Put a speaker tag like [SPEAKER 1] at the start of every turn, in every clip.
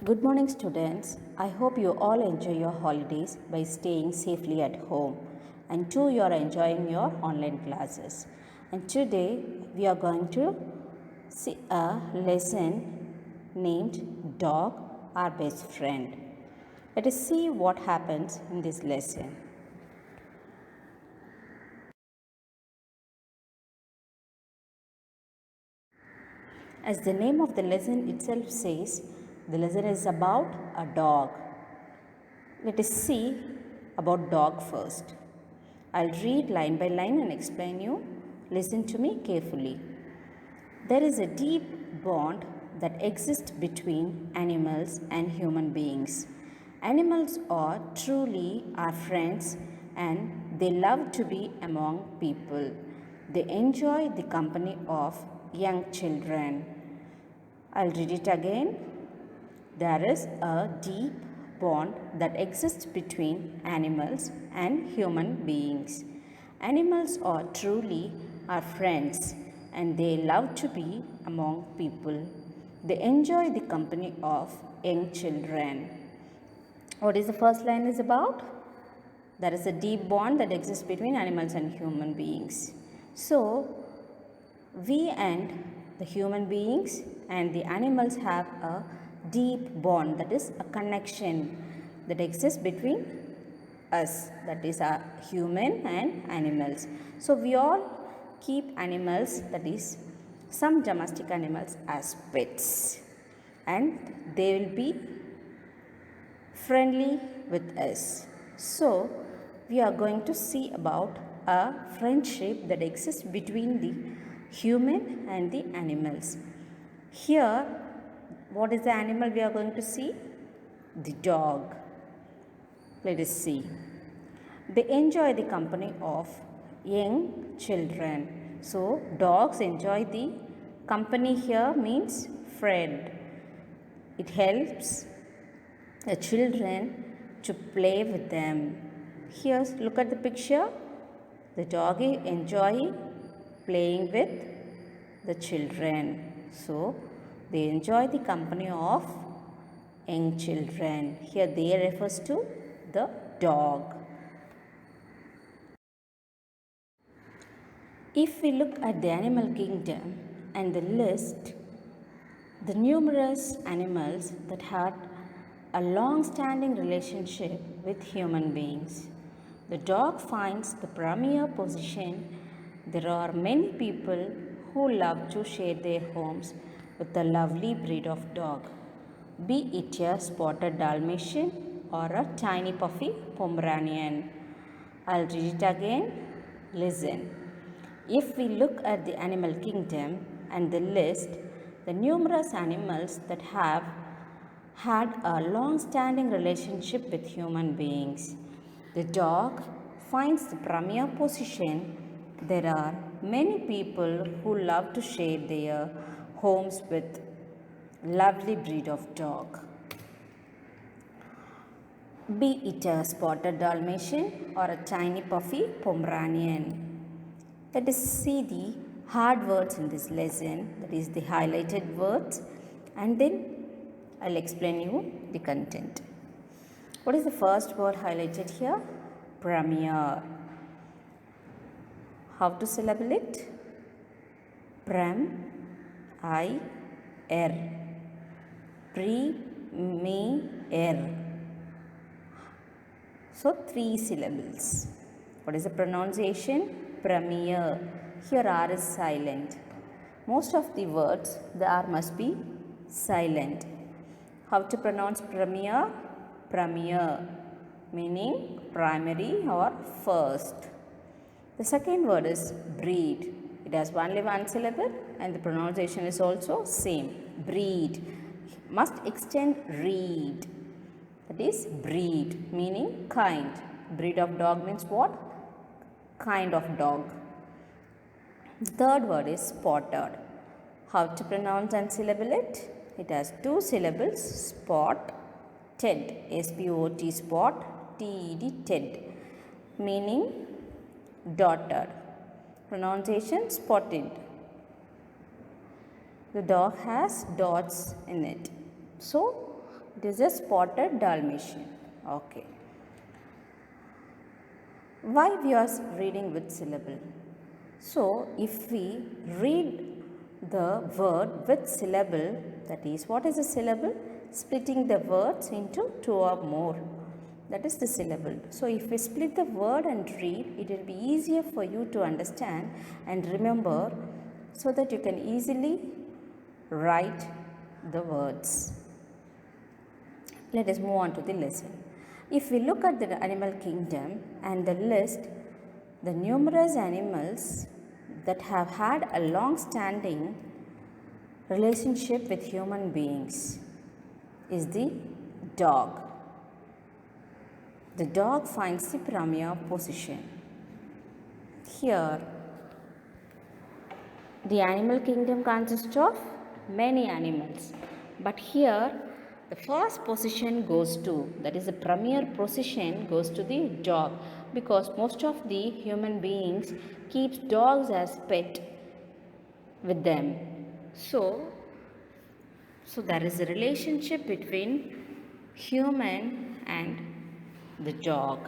[SPEAKER 1] Good morning, students. I hope you all enjoy your holidays by staying safely at home, and too, you are enjoying your online classes. And today, we are going to see a lesson named Dog, Our Best Friend. Let us see what happens in this lesson. As the name of the lesson itself says, the lesson is about a dog. Let us see about dog first. I'll read line by line and explain you. Listen to me carefully. There is a deep bond that exists between animals and human beings. Animals are truly our friends and they love to be among people. They enjoy the company of young children. I'll read it again. There is a deep bond that exists between animals and human beings. Animals are truly our friends and they love to be among people. They enjoy the company of young children. What is the first line is about? There is a deep bond that exists between animals and human beings. So, we and the human beings and the animals have a deep bond, that is a connection that exists between us, that is a human and animals. So we all keep animals, that is some domestic animals, as pets, and they will be friendly with us. So we are going to see about a friendship that exists between the human and the animals. Here, what is the animal we are going to see? The dog. Let us see. They enjoy the company of young children. So, dogs enjoy the company here means friend. It helps the children to play with them. Here, look at the picture. The dog is enjoying playing with the children. So, they enjoy the company of young children. Here, they refers to the dog. If we look at the animal kingdom and the list, the numerous animals that had a long-standing relationship with human beings. The dog finds the premier position. There are many people who love to share their homes with a lovely breed of dog, be it a spotted Dalmatian or a tiny puffy Pomeranian. I'll read it again. Listen. If we look at the animal kingdom and the list, the numerous animals that have had a long-standing relationship with human beings. The dog finds the premier position. There are many people who love to share their homes with lovely breed of dog, be it a spotted Dalmatian or a tiny puffy Pomeranian. Let us see the hard words in this lesson, that is the highlighted words, and then I'll explain you the content. What is the first word highlighted here? Premier. How to syllable it? Prem-I-R. Premier. So 3 syllables. What is the pronunciation? Premier. Here R is silent. Most of the words, the R must be silent. How to pronounce premier? Premier, meaning primary or first. The second word is breed. It has only one syllable and the pronunciation is also same. Breed. Must extend reed. That is breed, meaning kind. Breed of dog means what? Kind of dog. The third word is spotted. How to pronounce and syllable it? It has 2 syllables. Spot, ted. S-P-O-T, spot, T-E-D, ted. Meaning dotted. Pronunciation spotted. The dog has dots in it. So, It is a spotted Dalmatian. Okay. Why we are reading with syllable? So, if we read the word with syllable, that is, what is a syllable? Splitting the words into two or more. That is the syllable. So, if we split the word and read, it will be easier for you to understand and remember, so that you can easily write the words. Let us move on to the lesson. If we look at the animal kingdom and the list, the numerous animals that have had a long standing relationship with human beings is the dog. The dog finds the premier position. Here, the animal kingdom consists of many animals, but here the first position goes to, that is the premier position goes to the dog, because most of the human beings keeps dogs as pet with them. So there is a relationship between human and the dog.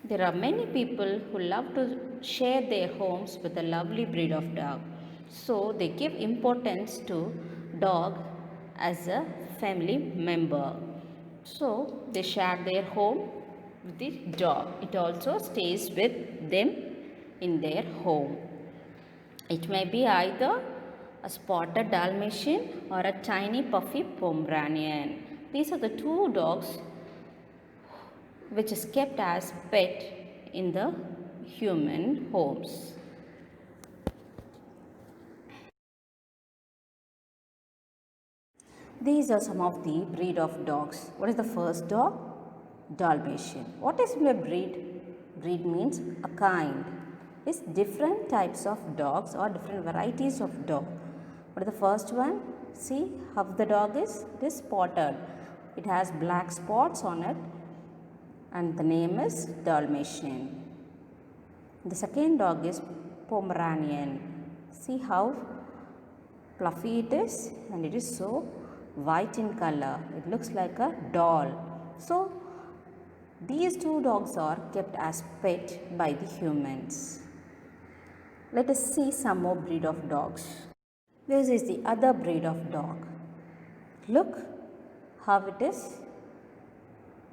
[SPEAKER 1] There are many people who love to share their homes with a lovely breed of dog. So they give importance to dog as a family member. So they share their home with the dog. It also stays with them in their home. It may be either a spotted Dalmatian or a tiny puffy Pomeranian. These are the two dogs which is kept as pet in the human homes. These are some of the breed of dogs. What is the first dog? Dalmatian. What is a breed? Breed means a kind. It's different types of dogs or different varieties of dog. What is the first one? See how the dog is? It is spotted. It has black spots on it, and the name is Dalmatian. The second dog is Pomeranian. See how fluffy it is, and it is so white in color. It looks like a doll. So these two dogs are kept as pet by the humans. Let us see some more breed of dogs. This is the other breed of dog. Look how it is.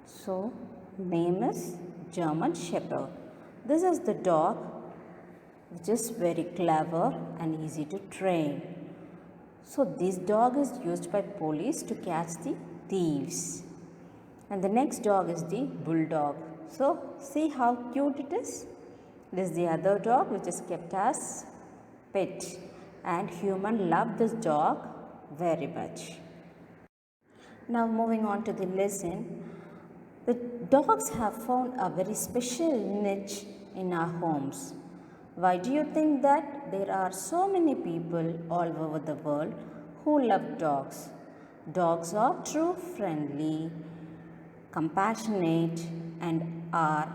[SPEAKER 1] So name is German Shepherd. This is the dog which is very clever and easy to train. So this dog is used by police to catch the thieves. And the next dog is the bulldog. So see how cute it is. This is the other dog which is kept as pet, and human love this dog very much. Now moving on to the lesson. The dogs have found a very special niche in our homes. Why do you think that there are so many people all over the world who love dogs? Dogs are true, friendly, compassionate, and are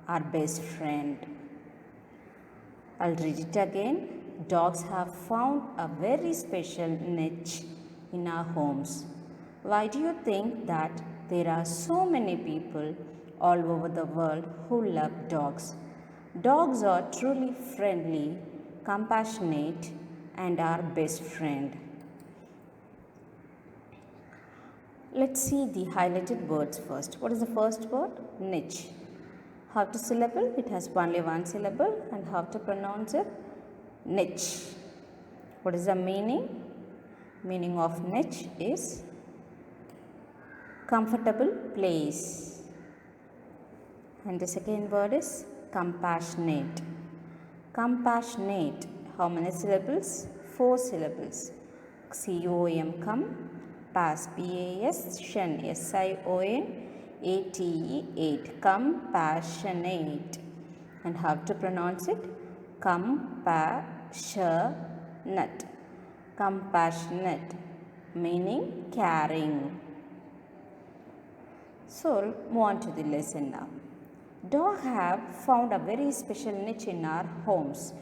[SPEAKER 1] our best friend. I'll read it again. Dogs have found a very special niche in our homes. Why do you think that there are so many people all over the world who love dogs? Dogs are truly friendly, compassionate, and our best friend. Let's see the highlighted words first. What is the first word? Niche. How to syllable? It has only one syllable. And how to pronounce it? Niche. What is the meaning? Meaning of niche is comfortable place. And the second word is compassionate. Compassionate. How many syllables? 4 syllables. C-O-M, come. Pass, P-A-S-Sion, S-I-O-N-A-T-E, compassionate. And how to pronounce it? Compassionate. Compassionate, meaning caring. So, move on to the lesson now. Dogs have found a very special niche in our homes.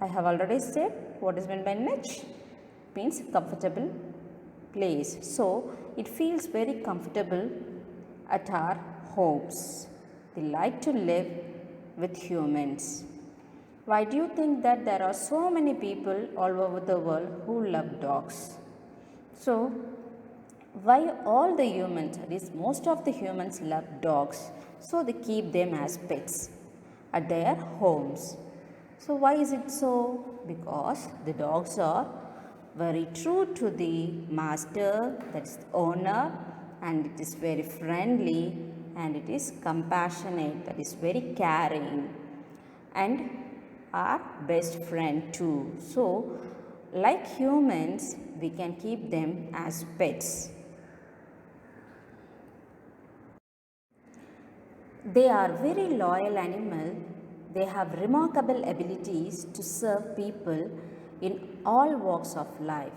[SPEAKER 1] I have already said what is meant by niche. Means comfortable place. So it feels very comfortable at our homes. They like to live with humans. Why do you think that there are so many people all over the world who love dogs? So, why all the humans, that is, most of the humans love dogs, so they keep them as pets at their homes. So, why is it so? Because the dogs are very true to the master, that is the owner, and it is very friendly and it is compassionate, that is very caring, and our best friend too. So, like humans, we can keep them as pets. They are very loyal animal. They have remarkable abilities to serve people in all walks of life.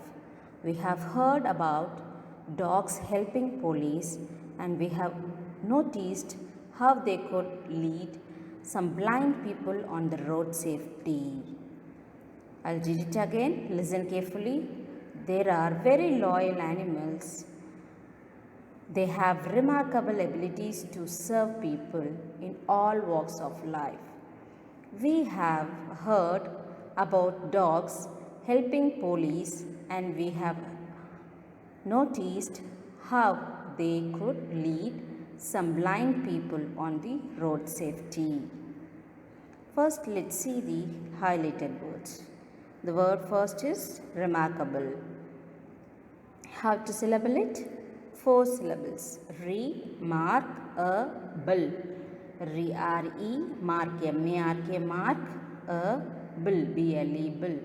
[SPEAKER 1] We have heard about dogs helping police, and we have noticed how they could lead some blind people on the road safety. I'll read it again. Listen carefully. There are very loyal animals. They have remarkable abilities to serve people in all walks of life. We have heard about dogs helping police, and we have noticed how they could lead some blind people on the road safety. First, let's see the highlighted words. The word first is remarkable. How to syllable it? 4 syllables. Re-mark-a-ble. R-E, mark, M-A-R-K, mark, a, ble, B-L-E, ble.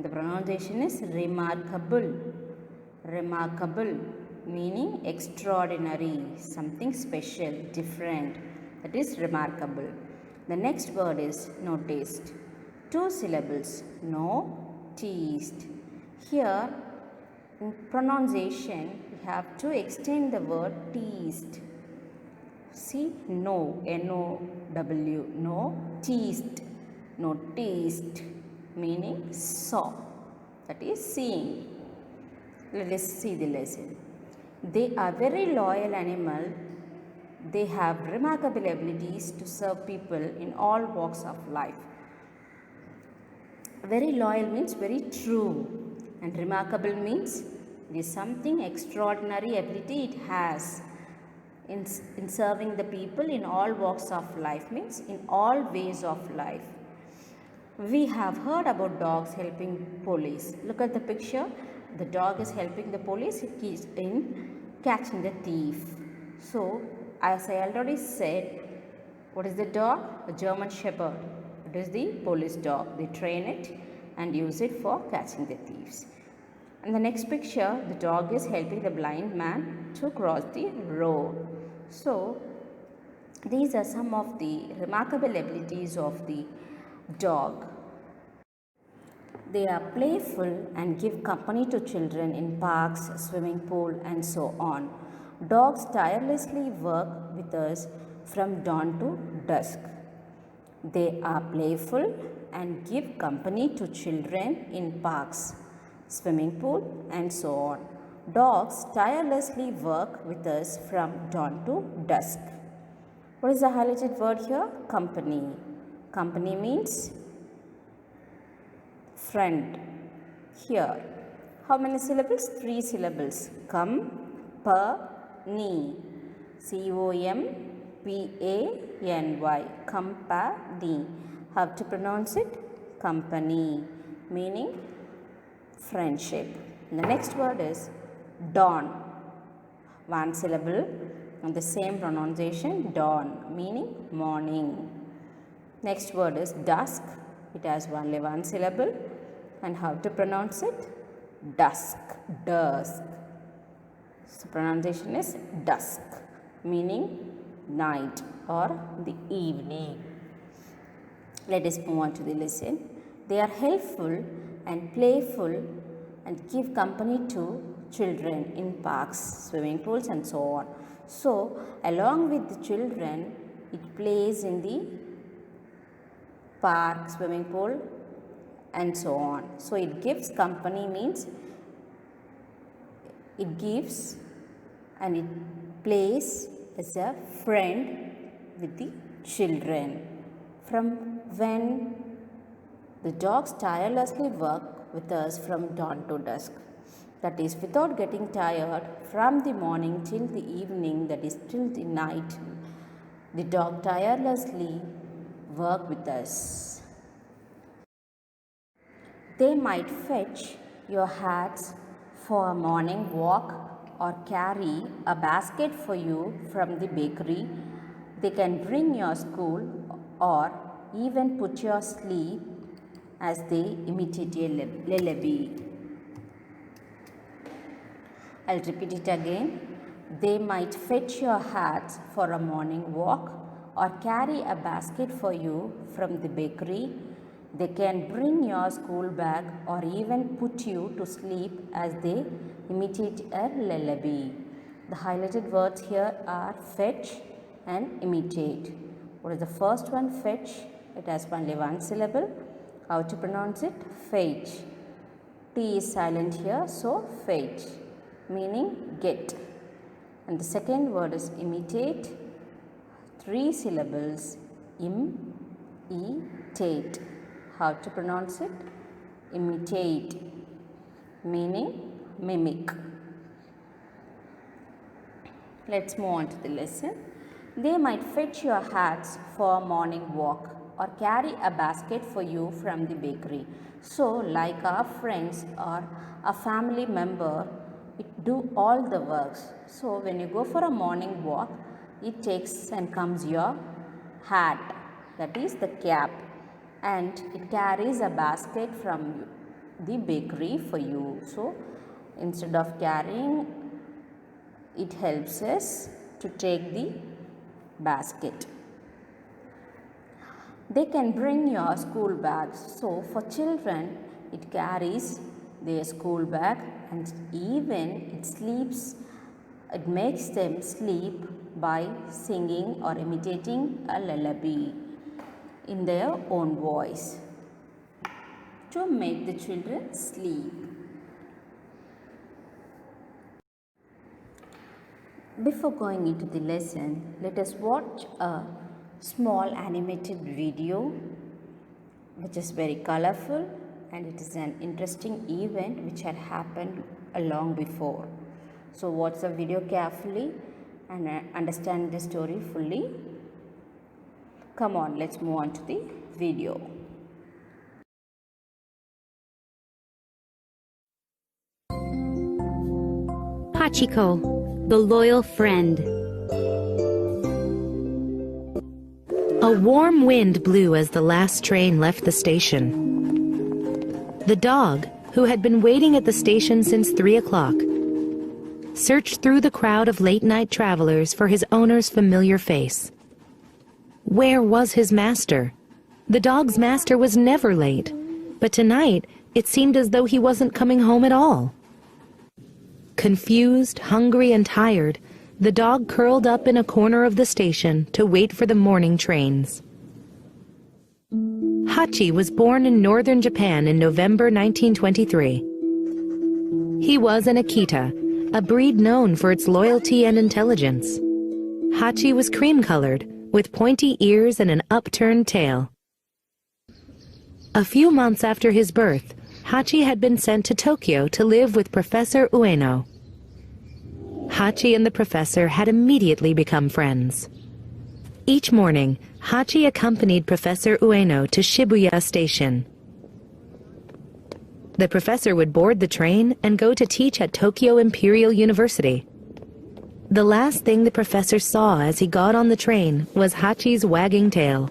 [SPEAKER 1] The pronunciation is remarkable. Remarkable, meaning extraordinary, something special, different. That is remarkable. The next word is noticed. 2 syllables. Noticed. Here, in pronunciation, we have to extend the word teased. See, no, N-O-W, no, teased, noticed, meaning saw, that is seeing. Let us see the lesson. They are very loyal animal. They have remarkable abilities to serve people in all walks of life. Very loyal means very true, and remarkable means it is something extraordinary ability it has in serving the people in all walks of life, means in all ways of life. We have heard about dogs helping police. Look at the picture. The dog is helping the police in catching the thief. So, as I already said, what is the dog? A German Shepherd. It is the police dog. They train it and use it for catching the thieves. In the next picture, the dog is helping the blind man to cross the road. So, these are some of the remarkable abilities of the dog. They are playful and give company to children in parks, swimming pool, and so on. Dogs tirelessly work with us from dawn to dusk. They are playful and give company to children in parks, swimming pool, and so on. Dogs tirelessly work with us from dawn to dusk. What is the highlighted word here? Company. Company means friend. Here, how many syllables? 3 syllables. Company. C-O-M-P-A-N-Y. Company. How to pronounce it? Company, meaning friendship. The next word is dawn. 1 syllable and the same pronunciation, dawn, meaning morning. Next word is dusk. It has only 1 syllable. And how to pronounce it? Dusk. Dusk. So pronunciation is dusk, meaning night or the evening. Let us move on to the lesson. They are helpful and playful and give company to children in parks, swimming pools, and so on. So, along with the children, it plays in the park, swimming pool, and so on. So, it gives company means it gives and it plays as a friend with the children. From when the dogs tirelessly work with us from dawn to dusk. That is, without getting tired, from the morning till the evening, that is till the night, the dog tirelessly work with us. They might fetch your hats for a morning walk or carry a basket for you from the bakery. They can bring your school or even put you asleep as they imitate a lullaby. I'll repeat it again. They might fetch your hats for a morning walk or carry a basket for you from the bakery. They can bring your school bag or even put you to sleep as they imitate a lullaby. The highlighted words here are fetch and imitate. What is the first one? Fetch. It has only one syllable. How to pronounce it? Fetch. T is silent here, so fetch, meaning get. And the second word is imitate. 3 syllables. Imitate. How to pronounce it? Imitate, meaning mimic. Let's move on to the lesson. They might fetch your hats for a morning walk or carry a basket for you from the bakery. So, like our friends or a family member, it do all the works. So, when you go for a morning walk, it takes and comes your hat, that is the cap, and it carries a basket from the bakery for you. So, instead of carrying, it helps us to take the basket. They can bring your school bags. So, for children, it carries their school bag and even it sleeps, it makes them sleep by singing or imitating a lullaby in their own voice to make the children sleep. Before going into the lesson, let us watch a small animated video which is very colorful and it is an interesting event which had happened long before. So watch the video carefully and understand the story fully. Come on, let's move on to the video.
[SPEAKER 2] Hachiko, the loyal friend. A warm wind blew as the last train left the station. The dog, who had been waiting at the station since 3 o'clock, searched through the crowd of late-night travelers for his owner's familiar face. Where was his master? The dog's master was never late, but tonight it seemed as though he wasn't coming home at all. Confused, hungry, and tired, the dog curled up in a corner of the station to wait for the morning trains. Hachi was born in northern Japan in November 1923. He was an Akita, a breed known for its loyalty and intelligence. Hachi was cream-colored, with pointy ears and an upturned tail. A few months after his birth, Hachi had been sent to Tokyo to live with Professor Ueno. Hachi and the professor had immediately become friends. Each morning, Hachi accompanied Professor Ueno to Shibuya Station. The professor would board the train and go to teach at Tokyo Imperial University. The last thing the professor saw as he got on the train was Hachi's wagging tail.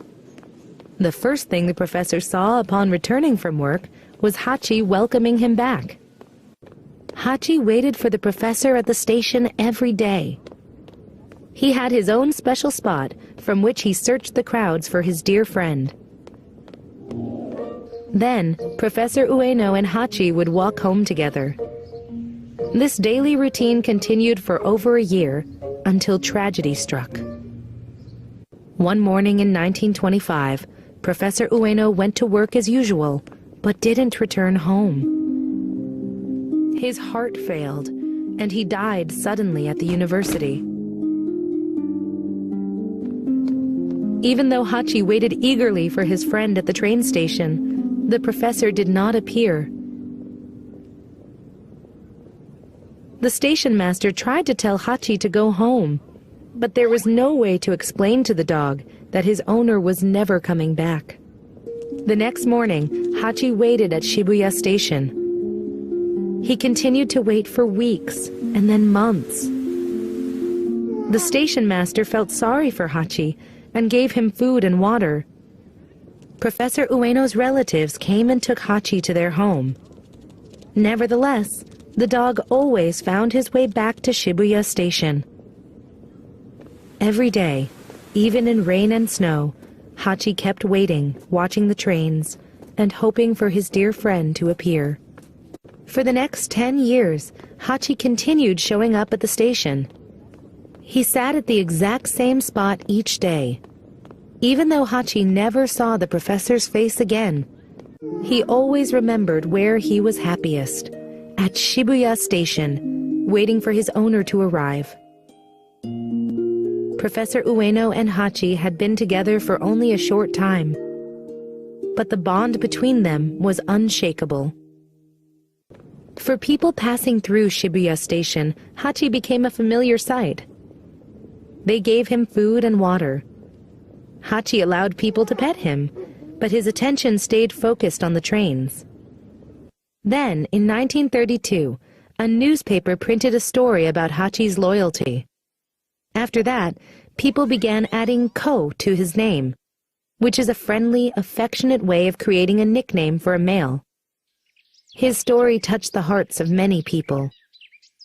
[SPEAKER 2] The first thing the professor saw upon returning from work was Hachi welcoming him back. Hachi waited for the professor at the station every day. He had his own special spot from which he searched the crowds for his dear friend. Then, Professor Ueno and Hachi would walk home together. This daily routine continued for over a year until tragedy struck. One morning in 1925, Professor Ueno went to work as usual, but didn't return home. His heart failed, and he died suddenly at the university. Even though Hachi waited eagerly for his friend at the train station, the professor did not appear. The station master tried to tell Hachi to go home, but there was no way to explain to the dog that his owner was never coming back. The next morning, Hachi waited at Shibuya Station. He continued to wait for weeks and then months. The station master felt sorry for Hachi and gave him food and water. Professor Ueno's relatives came and took Hachi to their home. Nevertheless, the dog always found his way back to Shibuya Station. Every day, even in rain and snow, Hachi kept waiting, watching the trains, and hoping for his dear friend to appear. For the next 10 years, Hachi continued showing up at the station. He sat at the exact same spot each day. Even though Hachi never saw the professor's face again, he always remembered where he was happiest, at Shibuya Station, waiting for his owner to arrive. Professor Ueno and Hachi had been together for only a short time, but the bond between them was unshakable. For people passing through Shibuya Station, Hachi became a familiar sight. They gave him food and water. Hachi allowed people to pet him, but his attention stayed focused on the trains. Then, in 1932, a newspaper printed a story about Hachi's loyalty. After that, people began adding ko to his name, which is a friendly, affectionate way of creating a nickname for a male. His story touched the hearts of many people.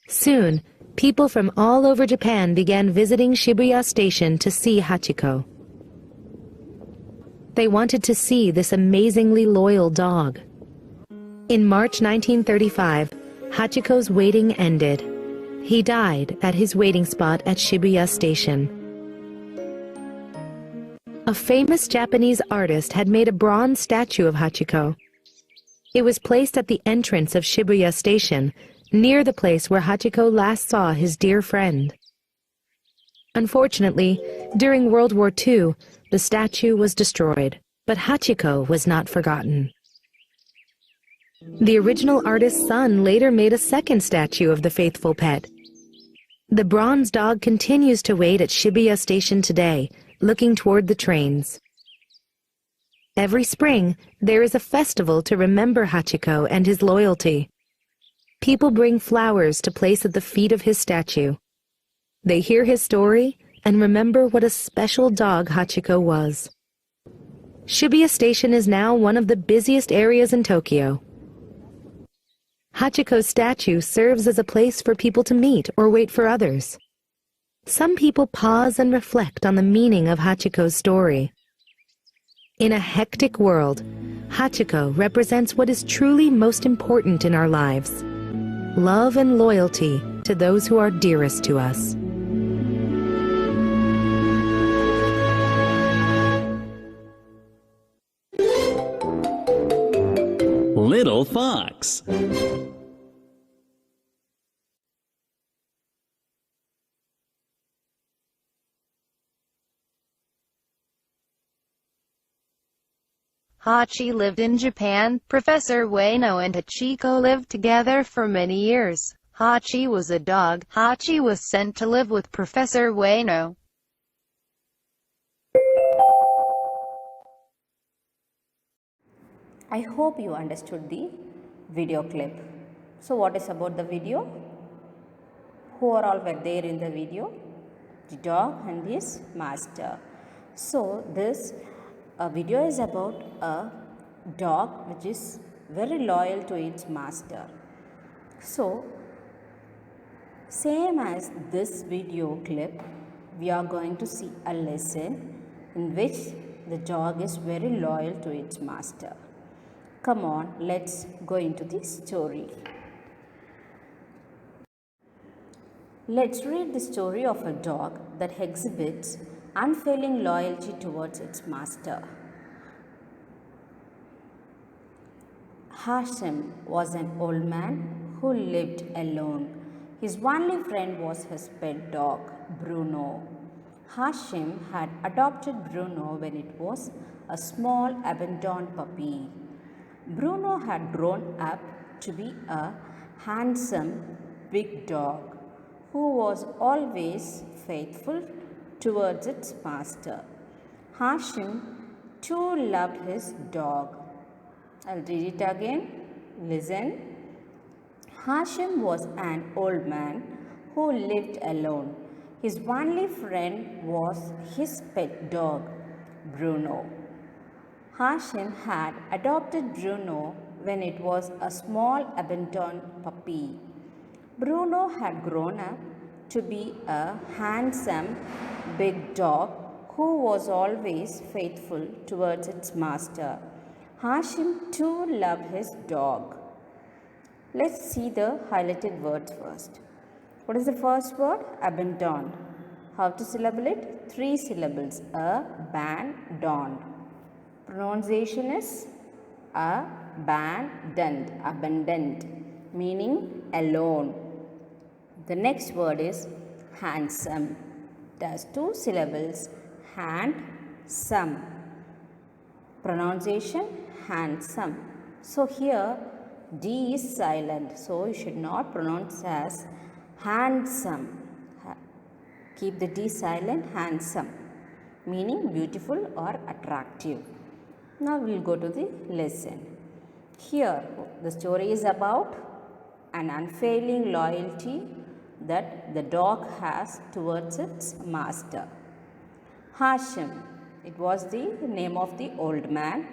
[SPEAKER 2] Soon, people from all over Japan began visiting Shibuya Station to see Hachiko. They wanted to see this amazingly loyal dog. In March 1935, Hachiko's waiting ended. He died at his waiting spot at Shibuya Station. A famous Japanese artist had made a bronze statue of Hachiko. It was placed at the entrance of Shibuya Station, near the place where Hachiko last saw his dear friend. Unfortunately, during World War II, the statue was destroyed, but Hachiko was not forgotten. The original artist's son later made a second statue of the faithful pet. The bronze dog continues to wait at Shibuya Station today, looking toward the trains. Every spring, there is a festival to remember Hachiko and his loyalty. People bring flowers to place at the feet of his statue. They hear his story and remember what a special dog Hachiko was. Shibuya Station is now one of the busiest areas in Tokyo. Hachiko's statue serves as a place for people to meet or wait for others. Some people pause and reflect on the meaning of Hachiko's story. In a hectic world, Hachiko represents what is truly most important in our lives: love and loyalty to those who are dearest to us.
[SPEAKER 3] Little Fox.
[SPEAKER 4] Hachi lived in Japan. Professor Ueno and Hachiko lived together for many years. Hachi was a dog. Hachi was sent to live with Professor Ueno.
[SPEAKER 1] I hope you understood the video clip. So what is about the video? Who are all were there in the video? The dog and his master. So this video is about a dog which is very loyal to its master. So same as this video clip, we are going to see a lesson in which the dog is very loyal to its master. Come on, let's go into the story. Let's read the story of a dog that exhibits unfailing loyalty towards its master. Hashim was an old man who lived alone. His only friend was his pet dog, Bruno. Hashim had adopted Bruno when it was a small abandoned puppy. Bruno had grown up to be a handsome big dog who was always faithful towards its master. Hashim too loved his dog. I'll read it again. Listen. Hashim was an old man who lived alone. His only friend was his pet dog, Bruno. Hashim had adopted Bruno when it was a small abandoned puppy. Bruno had grown up to be a handsome big dog who was always faithful towards its master. Hashim too loved his dog. Let's see the highlighted words first. What is the first word? Abandoned. How to syllable it? 3 syllables. Abandoned. Pronunciation is abandoned. Abandoned. Meaning alone. The next word is handsome. It has 2 syllables. Handsome. Pronunciation handsome. So here D is silent. So you should not pronounce as handsome. Keep the D silent. Handsome. Meaning beautiful or attractive. Now we will go to the lesson. Here the story is about an unfailing loyalty that the dog has towards its master. Hashim, it was the name of the old man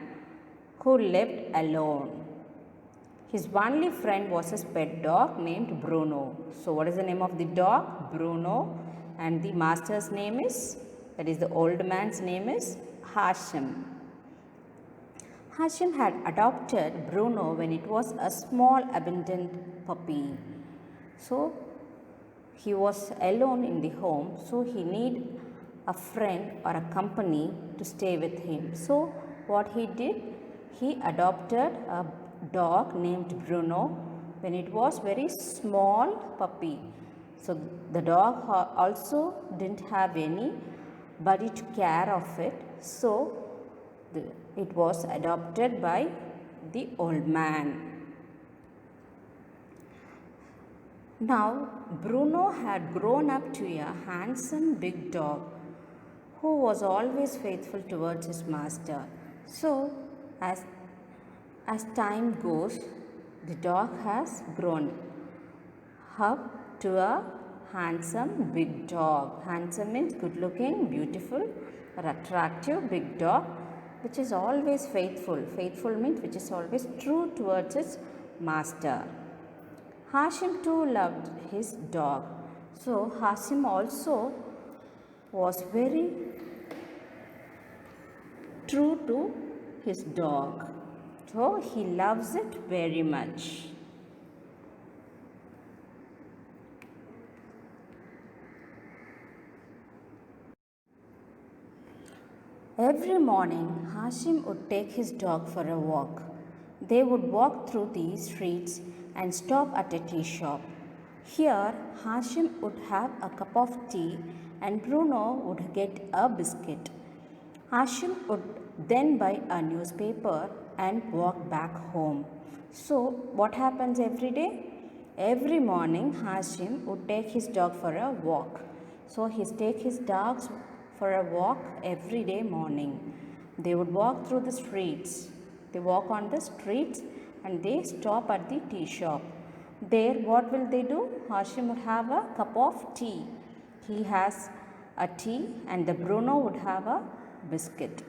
[SPEAKER 1] who lived alone. His only friend was his pet dog named Bruno. So what is the name of the dog? Bruno. And the master's name is, that is the old man's name is Hashim. Hashim had adopted Bruno when it was a small abandoned puppy. So he was alone in the home, so he needed a friend or a company to stay with him. So what he did, he adopted a dog named Bruno when it was very small puppy. So the dog also didn't have anybody to care of it. So it was adopted by the old man. Now Bruno had grown up to a handsome big dog who was always faithful towards his master. So as time goes, the dog has grown up to a handsome big dog. Handsome means good looking, beautiful or attractive big dog which is always faithful. Faithful means which is always true towards its master. Hashim too loved his dog. So Hashim also was very true to his dog. So he loves it very much. Every morning, Hashim would take his dog for a walk. They would walk through the streets and stop at a tea shop. Here, Hashim would have a cup of tea and Bruno would get a biscuit. Hashim would then buy a newspaper and walk back home. So, what happens every day? Every morning, Hashim would take his dog for a walk. So, he takes his dogs for a walk every day morning. They would walk through the streets. They walk on the streets and they stop at the tea shop. There, what will they do? Hashim would have a cup of tea. He has a tea and the Bruno would have a biscuit.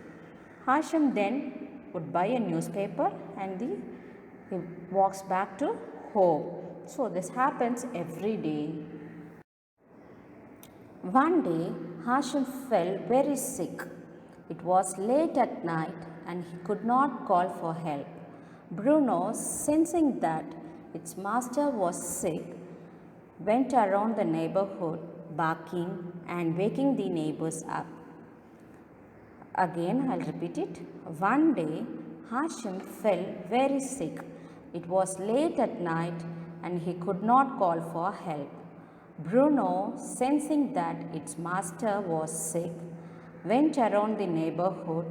[SPEAKER 1] Hashim then would buy a newspaper and he walks back to home. So this happens every day. One day, Hashim fell very sick. It was late at night and he could not call for help. Bruno, sensing that its master was sick, went around the neighborhood barking and waking the neighbors up. Again, I'll repeat it. One day, Hashim fell very sick. It was late at night and he could not call for help. Bruno, sensing that its master was sick, went around the neighborhood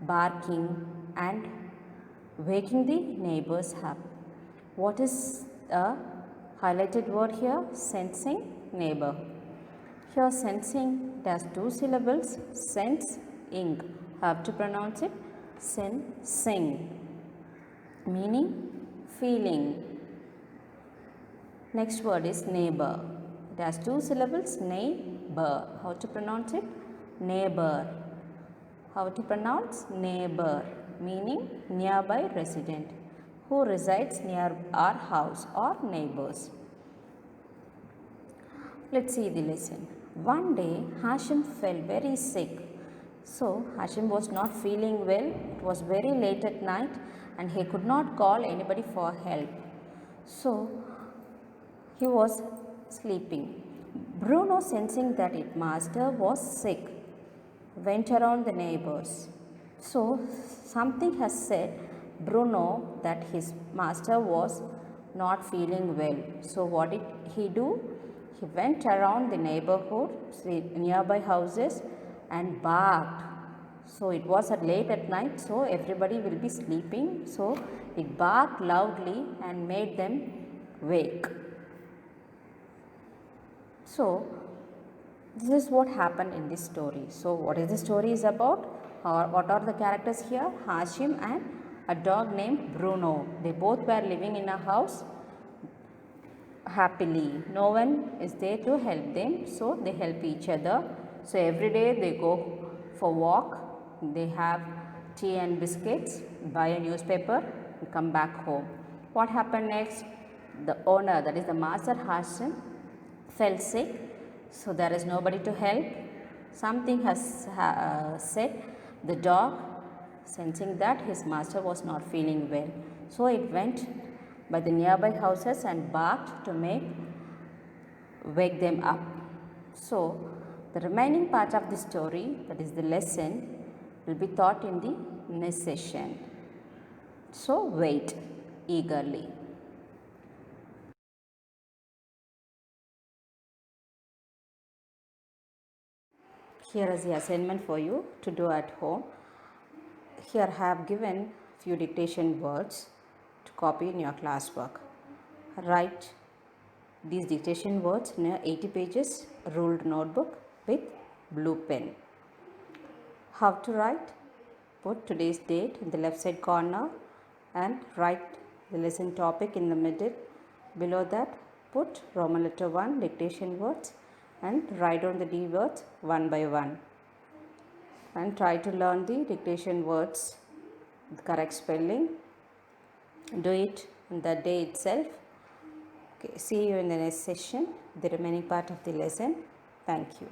[SPEAKER 1] barking and waking the neighbors up. What is the highlighted word here? Sensing, neighbor. Here sensing it has two syllables, sense, ing. Have to pronounce it sing, meaning feeling. Next word is neighbor. It has two syllables, neighbor. How to pronounce it? Neighbor. How to pronounce? Neighbor, meaning nearby resident who resides near our house or neighbors. Let's see the lesson. One day Hashim fell very sick. So Hashim was not feeling well. It was very late at night and he could not call anybody for help. So he was sleeping. Bruno, sensing that its master was sick, went around the neighbors. So something has said Bruno that his master was not feeling well. So what did he do? He went around the neighborhood, nearby houses, and barked. So it was late at night, so everybody will be sleeping. So it barked loudly and made them wake. So this is what happened in this story. So what is the story is about? Or what are the characters here? Hashim and a dog named Bruno. They both were living in a house happily. No one is there to help them, so they help each other. So every day they go for walk, they have tea and biscuits, buy a newspaper and come back home. What happened next? The owner, that is the master Hashim, fell sick, so there is nobody to help. Something has said the dog, sensing that his master was not feeling well, so it went by the nearby houses and barked to wake them up. So the remaining part of the story, that is the lesson, will be taught in the next session. So wait eagerly. Here is the assignment for you to do at home. Here I have given few dictation words to copy in your classwork. Write these dictation words in a 80 pages ruled notebook with blue pen. How to write? Put today's date in the left side corner and write the lesson topic in the middle. Below that, put Roman letter 1 dictation words and write down the D words one by one. And try to learn the dictation words with correct spelling. Do it on the day itself. Okay, see you in the next session, the remaining part of the lesson. Thank you.